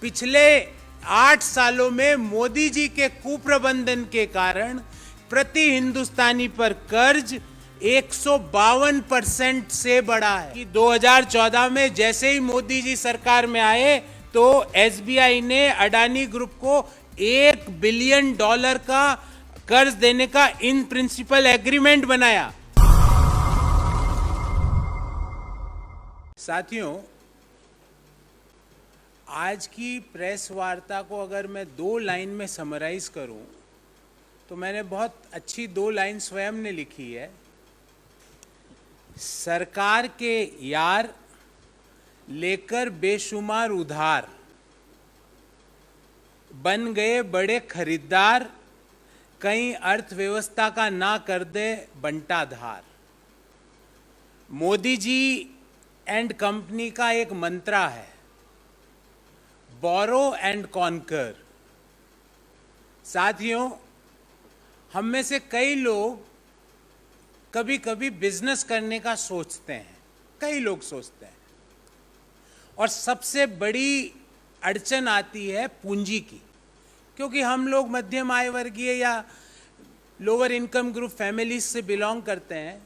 पिछले 8 सालों में मोदी जी के कुप्रबंधन के कारण प्रति हिंदुस्तानी पर कर्ज 152% से बढ़ा है कि 2014 में जैसे ही मोदी जी सरकार में आए तो एसबीआई ने अडानी ग्रुप को $1 बिलियन का कर्ज देने का इन प्रिंसिपल एग्रीमेंट बनाया। साथियों, आज की प्रेस वार्ता को अगर मैं 2 लाइन में समराइज करूं तो मैंने बहुत अच्छी 2 लाइन स्वयं ने लिखी है। सरकार के यार लेकर बेशुमार उधार, बन गए बड़े खरीदार, कहीं अर्थव्यवस्था का ना कर दे बंटाधार। मोदी जी एंड कंपनी का एक मंत्रा है, बोरो एंड कॉन्कर। साथियों, हम में से कई लोग कभी कभी बिजनेस करने का सोचते हैं, कई लोग सोचते हैं, और सबसे बड़ी अड़चन आती है पूंजी की, क्योंकि हम लोग मध्यम आय वर्गीय या लोअर इनकम ग्रुप फैमिलीज से बिलोंग करते हैं,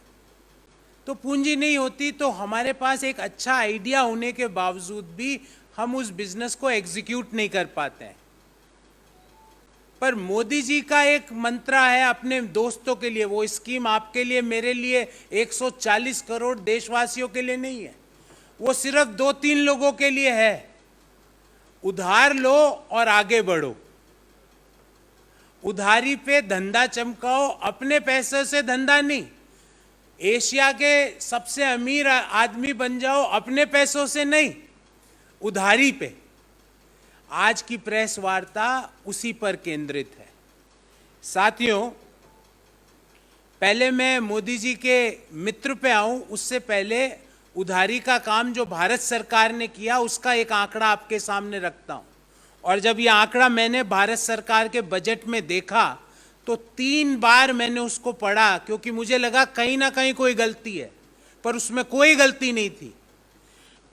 तो पूंजी नहीं होती तो हमारे पास एक अच्छा आइडिया होने के बावजूद भी हम उस बिजनेस को एग्जीक्यूट नहीं कर पाते हैं। पर मोदी जी का एक मंत्रा है अपने दोस्तों के लिए, वो स्कीम आपके लिए, मेरे लिए, 140 करोड़ देशवासियों के लिए नहीं है, वो सिर्फ 2-3 लोगों के लिए है। उधार लो और आगे बढ़ो, उधारी पे धंधा चमकाओ, अपने पैसे से धंधा नहीं। एशिया के सबसे अमीर आदमी बन जाओ, अपने पैसों से नहीं, उधारी पे। आज की प्रेस वार्ता उसी पर केंद्रित है। साथियों, पहले मैं मोदी जी के मित्र पे आऊं, उससे पहले उधारी का काम जो भारत सरकार ने किया उसका एक आंकड़ा आपके सामने रखता हूं। और जब ये आंकड़ा मैंने भारत सरकार के बजट में देखा तो 3 बार मैंने उसको पढ़ा, क्योंकि मुझे लगा कहीं ना कहीं कोई गलती है, पर उसमें कोई गलती नहीं थी।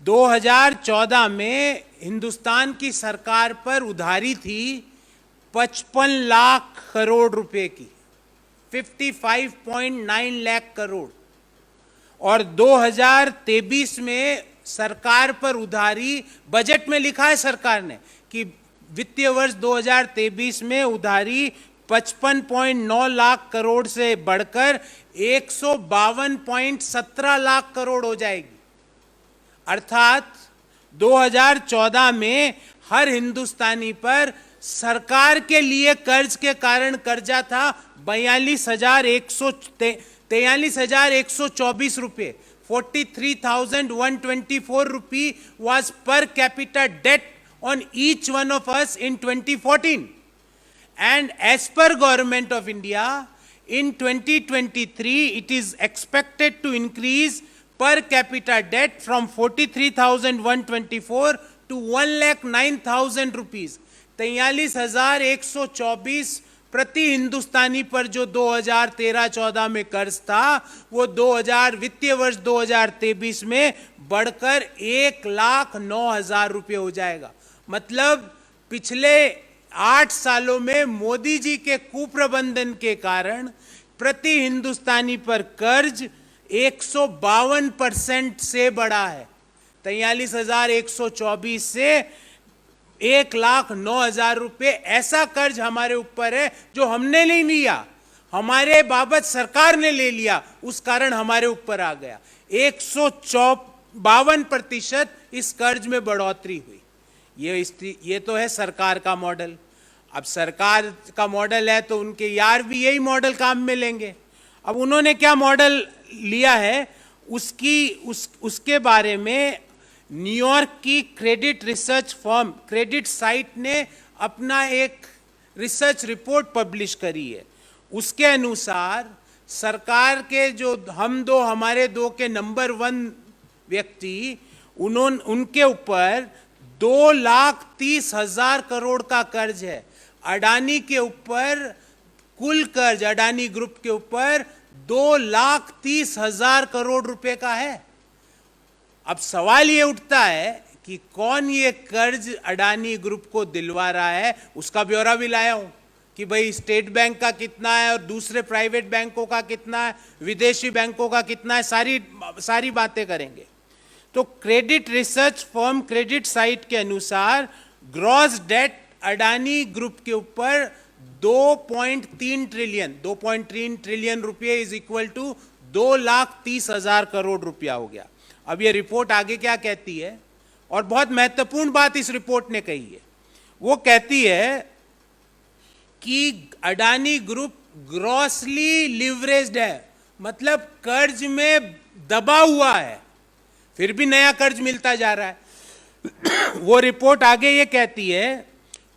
2014 में हिंदुस्तान की सरकार पर उधारी थी 55 लाख करोड़ रुपए की, 55.9 लाख करोड़। और 2023 में सरकार पर उधारी, बजट में लिखा है सरकार ने कि वित्तीय वर्ष 2023 में उधारी 55.9 लाख करोड़ से बढ़कर 152.17 लाख करोड़ हो जाएगी। अर्थात 2014 में हर हिंदुस्तानी पर सरकार के लिए कर्ज के कारण कर्जा था 43,124 रुपये। 43,124 रुपये was per capita debt on each one of us in 2014. And as per Government of India, in 2023, it is expected to increase per capita debt from 43,124 to 1,09,000 rupees. 43,124 प्रति हिंदुस्तानी पर जो 2013-14 में कर्ज था वो वित्तीय वर्ष 2023 में बढ़कर 1,09,000 रुपये हो जाएगा। मतलब पिछले 8 सालों में मोदी जी के कुप्रबंधन के कारण प्रति हिंदुस्तानी पर कर्ज 152% से बढ़ा है। 43,124 से 1,09,000 रुपये ऐसा कर्ज हमारे ऊपर है जो हमने नहीं लिया, हमारे बाबत सरकार ने ले लिया, उस कारण हमारे ऊपर आ गया। 152% इस कर्ज में बढ़ोतरी हुई। ये तो है सरकार का मॉडल। अब सरकार का मॉडल है तो उनके यार भी यही मॉडल काम में लेंगे। अब उन्होंने क्या मॉडल लिया है उसके बारे में न्यूयॉर्क की credit research firm credit site ने अपना एक रिसर्च रिपोर्ट पब्लिश करी है। उसके अनुसार सरकार के जो हमारे दो के नंबर 1 व्यक्ति, उनके ऊपर 2,30,000 करोड़ का कर्ज है। अडानी के ऊपर कुल कर्ज, अडानी ग्रुप के ऊपर 2,30,000 करोड़ रुपए का है। अब सवाल ये उठता है कि कौन ये कर्ज अडानी ग्रुप को दिलवा रहा है, उसका ब्यौरा भी लाया हूं कि भाई स्टेट बैंक का कितना है और दूसरे प्राइवेट बैंकों का कितना है, विदेशी बैंकों का कितना है, सारी बातें करेंगे। तो credit research firm credit site के अनुसार ग्रॉस डेट अडानी ग्रुप के ऊपर 2.3 ट्रिलियन रुपये इज इक्वल टू 2,30,000 करोड़ रुपया हो गया। अब ये रिपोर्ट आगे क्या कहती है, और बहुत महत्वपूर्ण बात इस रिपोर्ट ने कही है, वो कहती है कि अडानी ग्रुप ग्रॉसली लिवरेज्ड है, मतलब कर्ज में दबा हुआ है, फिर भी नया कर्ज मिलता जा रहा है। वो रिपोर्ट आगे ये कहती है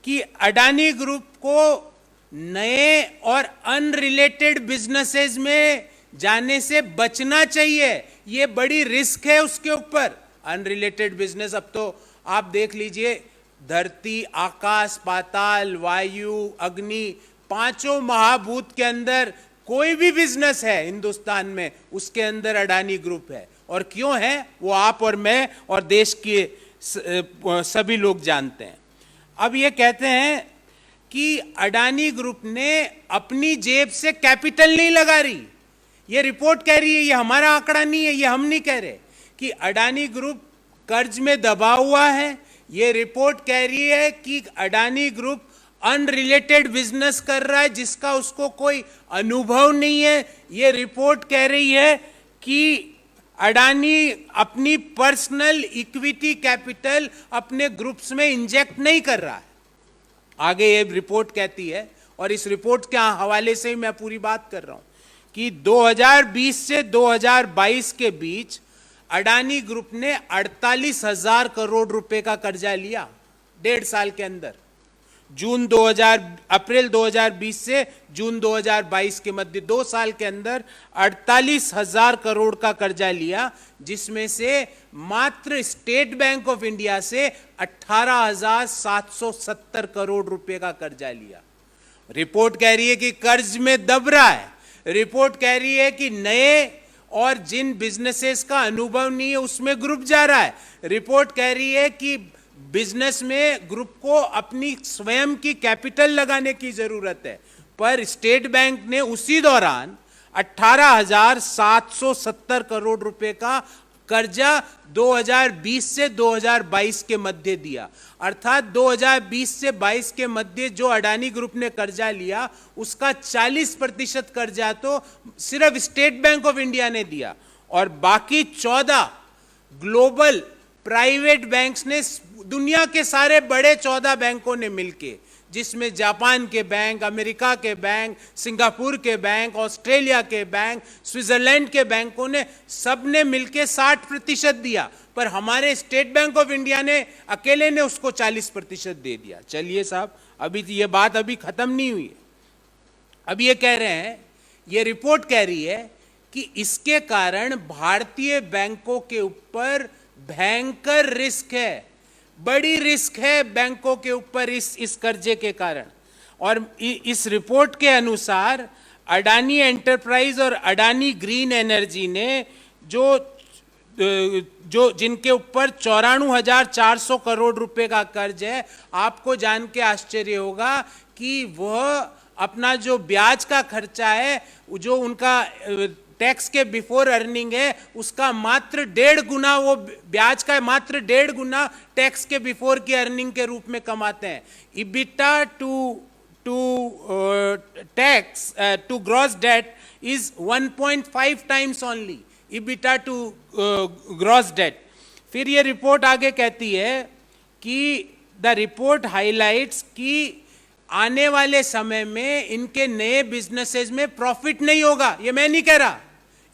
कि अडानी ग्रुप को नए और अनरिलेटेड बिजनेसेस में जाने से बचना चाहिए, ये बड़ी रिस्क है उसके ऊपर। अनरिलेटेड बिजनेस, अब तो आप देख लीजिए, धरती, आकाश, पाताल, वायु, अग्नि, पांचों महाभूत के अंदर कोई भी बिजनेस है हिंदुस्तान में, उसके अंदर अडानी ग्रुप है। और क्यों है वो आप और मैं और देश के सभी लोग जानते हैं। अब ये कहते हैं कि अडानी ग्रुप ने अपनी जेब से कैपिटल नहीं लगा रही, ये रिपोर्ट कह रही है, ये हमारा आंकड़ा नहीं है, ये हम नहीं कह रहे, कि अडानी ग्रुप कर्ज में दबा हुआ है। ये रिपोर्ट कह रही है कि अडानी ग्रुप अनरिलेटेड बिजनेस कर रहा है जिसका उसको कोई अनुभव नहीं है। ये रिपोर्ट कह रही है कि अडानी अपनी पर्सनल इक्विटी कैपिटल अपने ग्रुप्स में इंजेक्ट नहीं कर रहा है। आगे ये रिपोर्ट कहती है, और इस रिपोर्ट के हवाले से ही मैं पूरी बात कर रहा हूं, कि 2020 से 2022 के बीच अडानी ग्रुप ने 48,000 करोड़ रुपए का कर्जा लिया 1.5 साल के अंदर। अप्रैल 2020 से जून 2022 के मध्य 2 साल के अंदर 48,000 करोड़ का कर्जा लिया, जिसमें से मात्र स्टेट बैंक ऑफ इंडिया से 18,770 करोड़ रुपए का कर्जा लिया। रिपोर्ट कह रही है कि कर्ज में दब रहा है, रिपोर्ट कह रही है कि नए और जिन बिजनेसेस का अनुभव नहीं है उसमें ग्रुप जा रहा है, रिपोर्ट कह रही है कि बिजनेस में ग्रुप को अपनी स्वयं की कैपिटल लगाने की जरूरत है। पर स्टेट बैंक ने उसी दौरान 18,770 करोड़ रुपए का कर्जा 2020 से 2022 के मध्य दिया। अर्थात 2020 से 22 के मध्य जो अडानी ग्रुप ने कर्जा लिया उसका 40% कर्जा तो सिर्फ स्टेट बैंक ऑफ इंडिया ने दिया, और बाकी 14 ग्लोबल प्राइवेट बैंक्स ने, दुनिया के सारे बड़े 14 बैंकों ने मिलके, जिसमें जापान के बैंक, अमेरिका के बैंक, सिंगापुर के बैंक, ऑस्ट्रेलिया के बैंक, स्विट्जरलैंड के बैंकों ने, सबने मिलके 60% दिया, पर हमारे स्टेट बैंक ऑफ इंडिया ने अकेले ने उसको 40% दे दिया। चलिए साहब, अभी ये बात अभी खत्म नहीं हुई है। अब ये कह रहे हैं, ये रिपोर्ट कह रही है कि इसके कारण भारतीय बैंकों के ऊपर भयंकर रिस्क है, बड़ी रिस्क है बैंकों के ऊपर इस कर्जे के कारण। और इस रिपोर्ट के अनुसार अडानी एंटरप्राइज और अडानी ग्रीन एनर्जी ने जो जिनके ऊपर 94,400 करोड़ रुपए का कर्ज है, आपको जान के आश्चर्य होगा कि वह अपना जो ब्याज का खर्चा है, जो उनका टैक्स के बिफोर अर्निंग है, उसका मात्र 1.5 गुना, वो ब्याज का मात्र 1.5 गुना टैक्स के बिफोर की अर्निंग के रूप में कमाते हैं। EBITDA to tax to gross debt is 1.5 times only, EBITDA to gross debt. फिर ये रिपोर्ट आगे कहती है कि द रिपोर्ट हाईलाइट्स कि आने वाले समय में इनके नए बिजनेसेस में प्रॉफिट नहीं होगा। ये मैं नहीं कह रहा,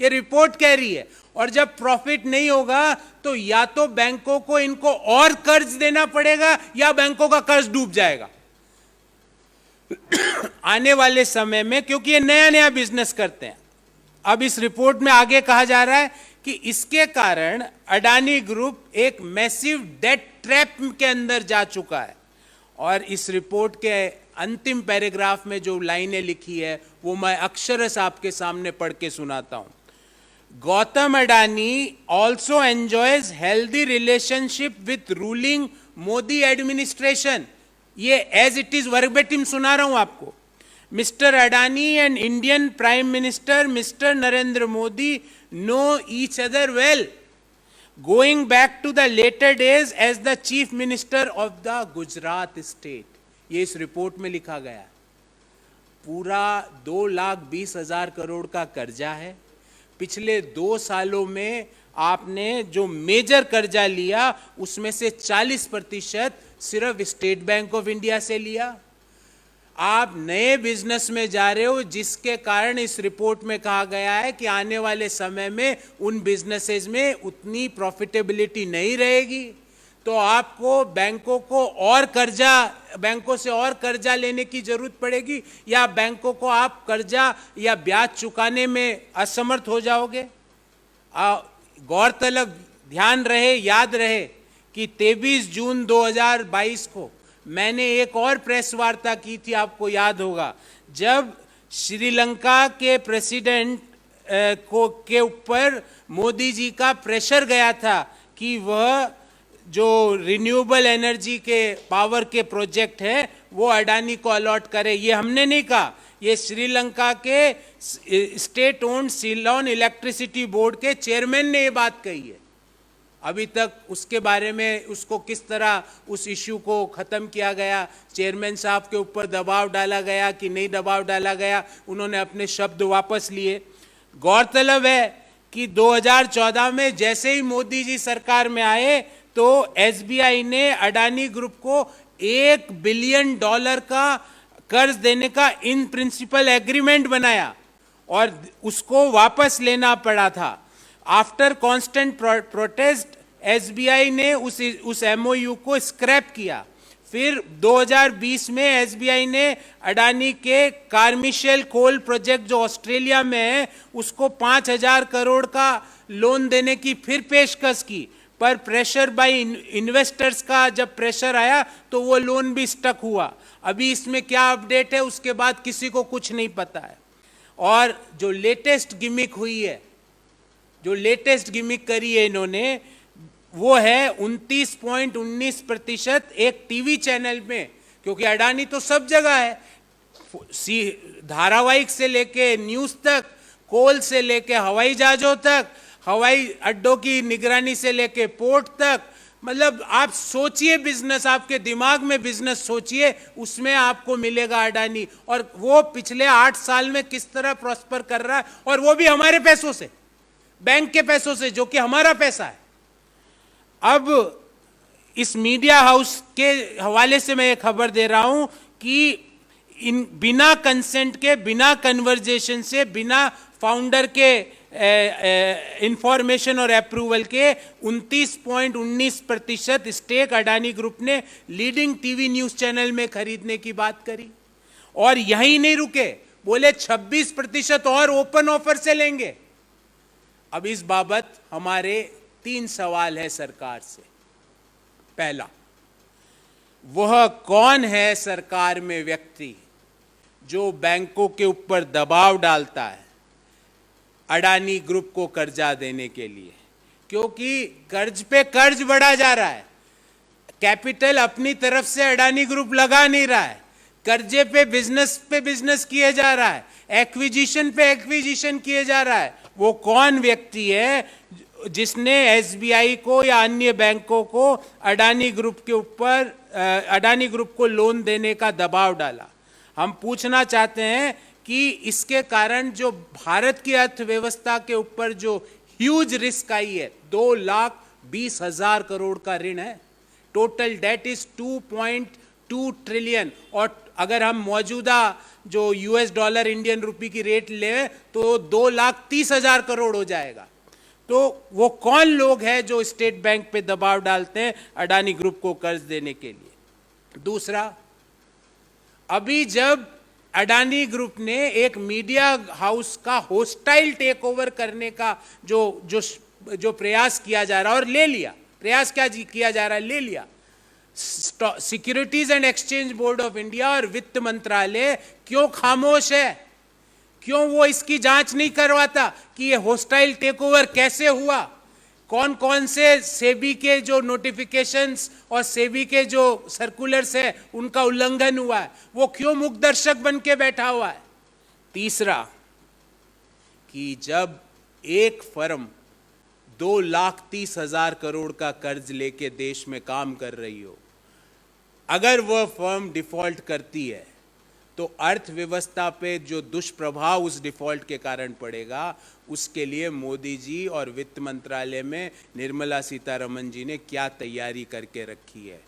ये रिपोर्ट कह रही है। और जब प्रॉफिट नहीं होगा तो या तो बैंकों को इनको और कर्ज देना पड़ेगा या बैंकों का कर्ज डूब जाएगा आने वाले समय में, क्योंकि ये नया नया बिजनेस करते हैं। अब इस रिपोर्ट में आगे कहा जा रहा है कि इसके कारण अडानी ग्रुप एक मैसिव डेट ट्रैप के अंदर जा चुका है। और इस रिपोर्ट के अंतिम पैराग्राफ में जो लाइनें लिखी है वो मैं अक्षरशः आपके सामने पढ़ के सुनाता हूं। Gautam Adani also enjoys healthy relationship with ruling Modi administration. ये as it is verbatim सुना रहा हूं आपको. Mr. Adani and Indian Prime Minister Mr. Narendra Modi know each other well, going back to the later days as the Chief Minister of the Gujarat state. ये इस report में लिखा गया. पूरा 2,20,000 करोड़ का कर्जा है. पिछले 2 सालों में आपने जो मेजर कर्जा लिया उसमें से 40% सिर्फ स्टेट बैंक ऑफ इंडिया से लिया. आप नए बिजनेस में जा रहे हो जिसके कारण इस रिपोर्ट में कहा गया है कि आने वाले समय में उन बिजनेसेस में उतनी प्रॉफिटेबिलिटी नहीं रहेगी, तो आपको बैंकों से और कर्जा लेने की जरूरत पड़ेगी, या बैंकों को आप कर्जा या ब्याज चुकाने में असमर्थ हो जाओगे. गौरतलब, ध्यान रहे, याद रहे कि 23 जून 2022 को मैंने एक और प्रेस वार्ता की थी, आपको याद होगा, जब श्रीलंका के प्रेसिडेंट के ऊपर मोदी जी का प्रेशर गया था कि वह जो रिन्यूएबल एनर्जी के पावर के प्रोजेक्ट है वो अडानी को अलॉट करे. ये हमने नहीं कहा, ये श्रीलंका के state owned Ceylon electricity board के चेयरमैन ने ये बात कही है. अभी तक उसके बारे में उसको किस तरह उस इश्यू को ख़त्म किया गया, चेयरमैन साहब के ऊपर दबाव डाला गया कि नहीं दबाव डाला गया, उन्होंने अपने शब्द वापस लिए. गौरतलब है कि 2014 में जैसे ही मोदी जी सरकार में आए तो एसबीआई ने अडानी ग्रुप को $1 बिलियन का कर्ज देने का इन प्रिंसिपल एग्रीमेंट बनाया और उसको वापस लेना पड़ा था. आफ्टर कांस्टेंट प्रोटेस्ट एसबीआई ने उस एमओयू को स्क्रैप किया. फिर 2020 में एसबीआई ने अडानी के कार्मिशेल कोल प्रोजेक्ट जो ऑस्ट्रेलिया में है उसको 5,000 करोड़ का लोन देने की फिर पेशकश की, पर प्रेशर बाय इन्वेस्टर्स का जब प्रेशर आया तो वो लोन भी स्टक हुआ. अभी इसमें क्या अपडेट है उसके बाद किसी को कुछ नहीं पता है. और जो लेटेस्ट गिमिक हुई है, जो लेटेस्ट गिमिक करी है इन्होंने, वो है 29.19% एक टीवी चैनल में, क्योंकि अडानी तो सब जगह है, धारावाहिक से लेके न्यूज तक, कोल से लेके हवाई जहाजों तक, हवाई अड्डों की निगरानी से लेके पोर्ट तक. मतलब आप सोचिए, बिजनेस, आपके दिमाग में बिजनेस सोचिए, उसमें आपको मिलेगा अडानी. और वो पिछले 8 साल में किस तरह प्रॉस्पर कर रहा है, और वो भी हमारे पैसों से, बैंक के पैसों से, जो कि हमारा पैसा है. अब इस मीडिया हाउस के हवाले से मैं ये खबर दे रहा हूं कि बिना कंसेंट के, बिना कन्वर्जेशन से, बिना फाउंडर के इंफॉर्मेशन और अप्रूवल के 29.19% स्टेक अडानी ग्रुप ने लीडिंग टीवी न्यूज चैनल में खरीदने की बात करी. और यही नहीं रुके, बोले 26% और ओपन ऑफर से लेंगे. अब इस बाबत हमारे 3 सवाल है सरकार से. पहला, वह कौन है सरकार में व्यक्ति जो बैंकों के ऊपर दबाव डालता है अडानी ग्रुप को कर्जा देने के लिए, क्योंकि कर्ज पे कर्ज बढ़ा जा रहा है, कैपिटल अपनी तरफ से अडानी ग्रुप लगा नहीं रहा है, कर्जे पे बिजनेस किए जा रहा है, एक्विजिशन पे एक्विजिशन किए जा रहा है. वो कौन व्यक्ति है जिसने एसबीआई को या अन्य बैंकों को अडानी ग्रुप के ऊपर, अडानी ग्रुप को लोन देने का दबाव डाला? हम पूछना चाहते हैं कि इसके कारण जो भारत की अर्थव्यवस्था के ऊपर जो ह्यूज रिस्क आई है, 2,20,000 करोड़ का ऋण है, टोटल डेट इज 2.2 ट्रिलियन. और अगर हम मौजूदा जो यूएस डॉलर इंडियन रुपी की रेट ले तो 2,30,000 करोड़ हो जाएगा. तो वो कौन लोग हैं जो स्टेट बैंक पे दबाव डालते हैं अडानी ग्रुप को कर्ज देने के लिए? दूसरा, अभी जब अडानी ग्रुप ने एक मीडिया हाउस का होस्टाइल टेक ओवर करने का जो प्रयास किया जा रहा है, और ले लिया, प्रयास क्या किया जा रहा है, ले लिया, securities and exchange board of India और वित्त मंत्रालय क्यों खामोश है? क्यों वो इसकी जांच नहीं करवाता कि ये होस्टाइल टेकओवर कैसे हुआ, कौन कौन से सेबी के जो नोटिफिकेशंस और सेबी के जो सर्कुलर्स है उनका उल्लंघन हुआ है, वो क्यों मुखदर्शक बन के बैठा हुआ है। तीसरा कि जब एक फर्म 2,30,000 करोड़ का कर्ज लेके देश में काम कर रही हो, अगर वह फर्म डिफॉल्ट करती है तो अर्थव्यवस्था पे जो दुष्प्रभाव उस डिफॉल्ट के कारण पड़ेगा, उसके लिए मोदी जी और वित्त मंत्रालय में निर्मला सीतारमण जी ने क्या तैयारी करके रखी है।